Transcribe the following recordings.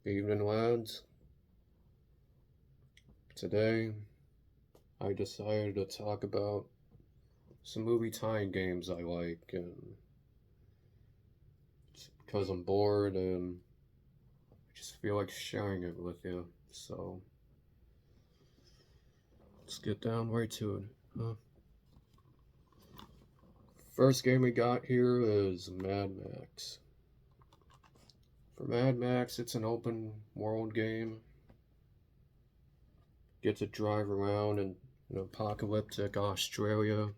Evening, lads. Today, I decided to talk about some movie tie-in games I like, and because I'm bored and I just feel like sharing it with you. So, let's get down right to it. First game we got here is Mad Max. For Mad Max, it's an open world game. Get to drive around in an apocalyptic Australia.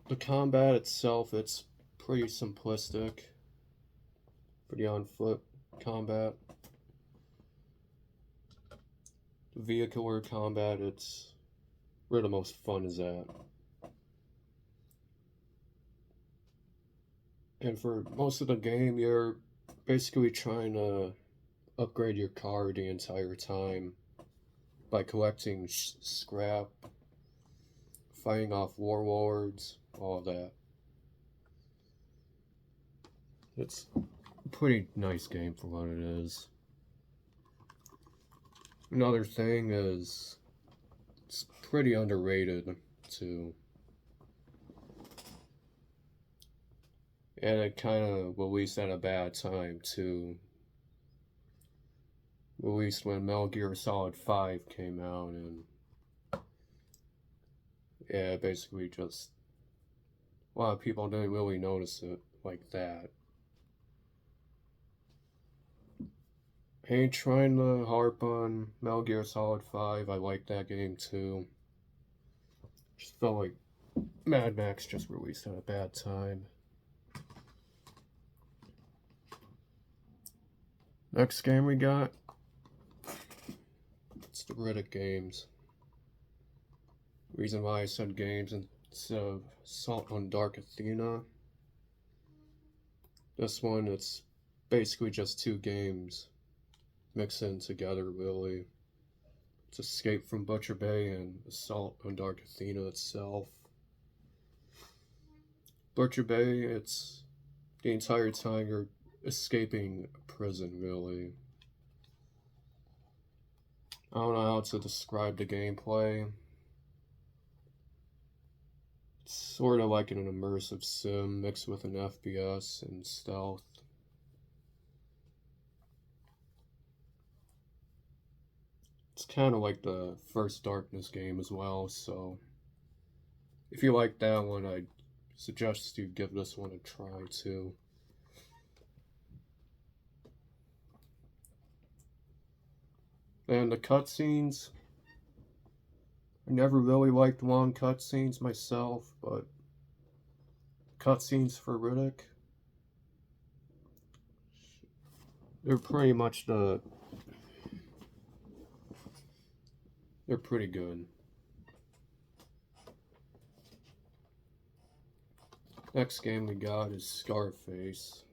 The combat itself, it's pretty simplistic, pretty on foot combat. The vehicular combat, it's where the most fun is at. And for most of the game, you're basically trying to upgrade your car the entire time by collecting scrap, fighting off warlords, all that. It's a pretty nice game for what it is. Another thing is it's pretty underrated too. And it kind of released at a bad time too. Released when Metal Gear Solid 5 came out, and yeah, basically just a lot of people didn't really notice it like that. I ain't trying to harp on Metal Gear Solid 5. I like that game too. Just felt like Mad Max just released at a bad time. Next game we got, it's the Riddick games. Reason why I said games instead of Assault on Dark Athena. This one, it's basically just two games mixing together, really. It's Escape from Butcher Bay and Assault on Dark Athena itself. Butcher Bay, it's the entire time you're escaping prison, really. I don't know how to describe the gameplay. It's sort of like an immersive sim mixed with an FPS and stealth. It's kind of like the first Darkness game as well, so if you like that one, I'd suggest you give this one a try too. And the cutscenes, I never really liked long cutscenes myself, but cutscenes for Riddick, they're pretty much they're pretty good. Next game we got is Scarface.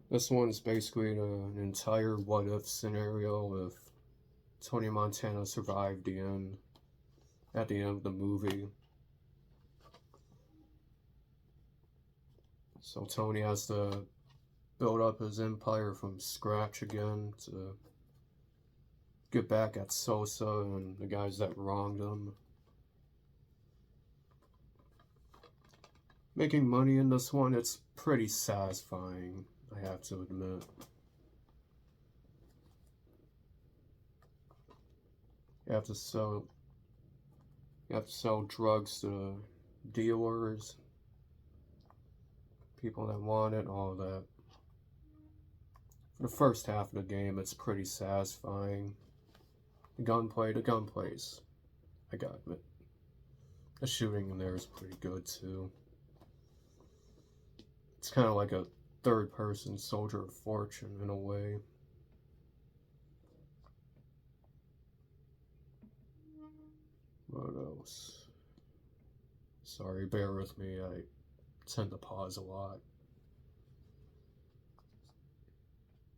This one's basically an entire what if scenario if Tony Montana survived at the end of the movie. So Tony has to build up his empire from scratch again to get back at Sosa and the guys that wronged him. Making money in this one, it's pretty satisfying, I have to admit. You have to sell drugs to dealers, people that want it, all of that. For the first half of the game, it's pretty satisfying. The gunplay's, I gotta admit. The shooting in there is pretty good too. It's kind of like a third-person Soldier of Fortune in a way. What else? Sorry, bear with me, I tend to pause a lot.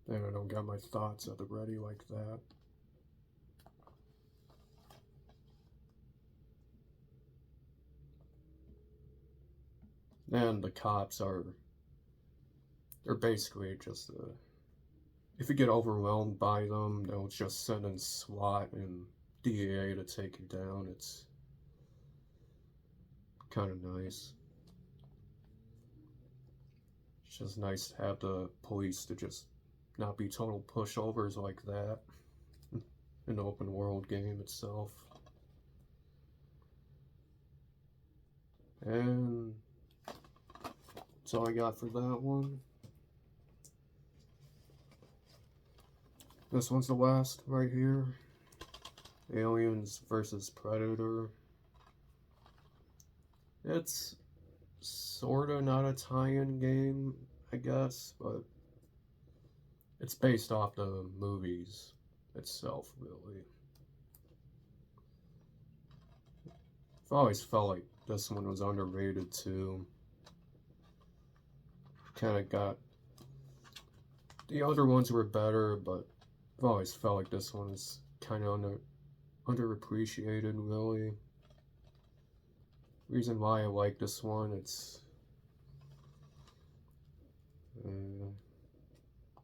And I don't got my thoughts at the ready like that. And the cops are they're basically just if you get overwhelmed by them, they'll just send in SWAT and DEA to take you down. It's kind of nice. It's just nice to have the police to just not be total pushovers like that. An open world game itself. And that's all I got for that one. This one's the last right here. Aliens versus Predator. It's sorta not a tie-in game, I guess, but it's based off the movies itself, really. I've always felt like this one was underrated too. Kinda got... The other ones were better, but I've always felt like this one's kinda underappreciated, really. Reason why I like this one, it's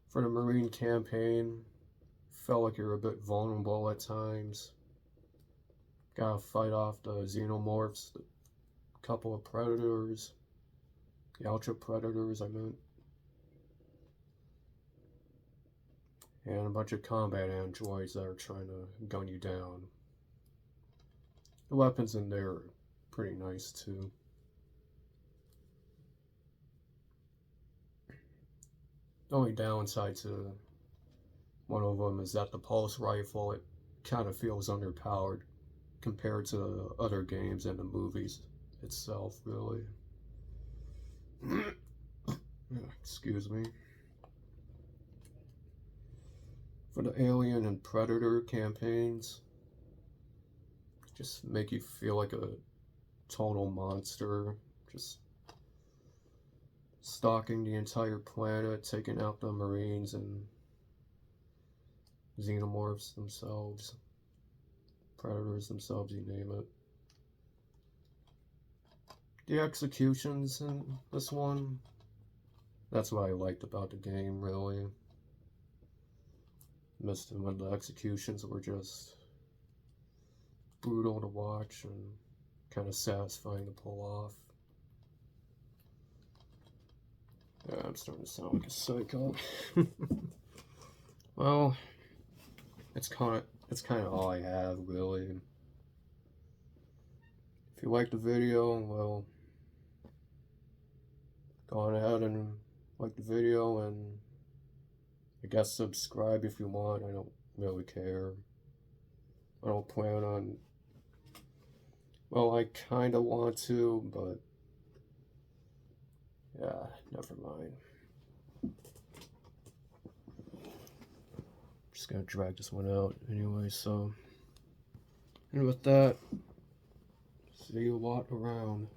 for the Marine campaign, felt like you're a bit vulnerable at times. Gotta fight off the xenomorphs, the couple of predators, the ultra predators, I meant, and a bunch of combat androids that are trying to gun you down. The weapons in there are pretty nice too. The only downside to one of them is that the pulse rifle, it kind of feels underpowered compared to the other games and the movies itself, really. Excuse me. For the Alien and Predator campaigns, just make you feel like a total monster, just stalking the entire planet, taking out the Marines and xenomorphs themselves, predators themselves, you name it. The executions in this one, that's what I liked about the game, really. Missed it when the executions were just brutal to watch and kind of satisfying to pull off. Yeah, I'm starting to sound like a psycho. Well, it's kind of all I have, really. If you liked the video, well, go on ahead and like the video, and I guess subscribe if you want. I don't really care. I don't plan on... Well, I kind of want to, but... yeah, never mind. Just gonna drag this one out anyway, so... And with that, see you a lot around.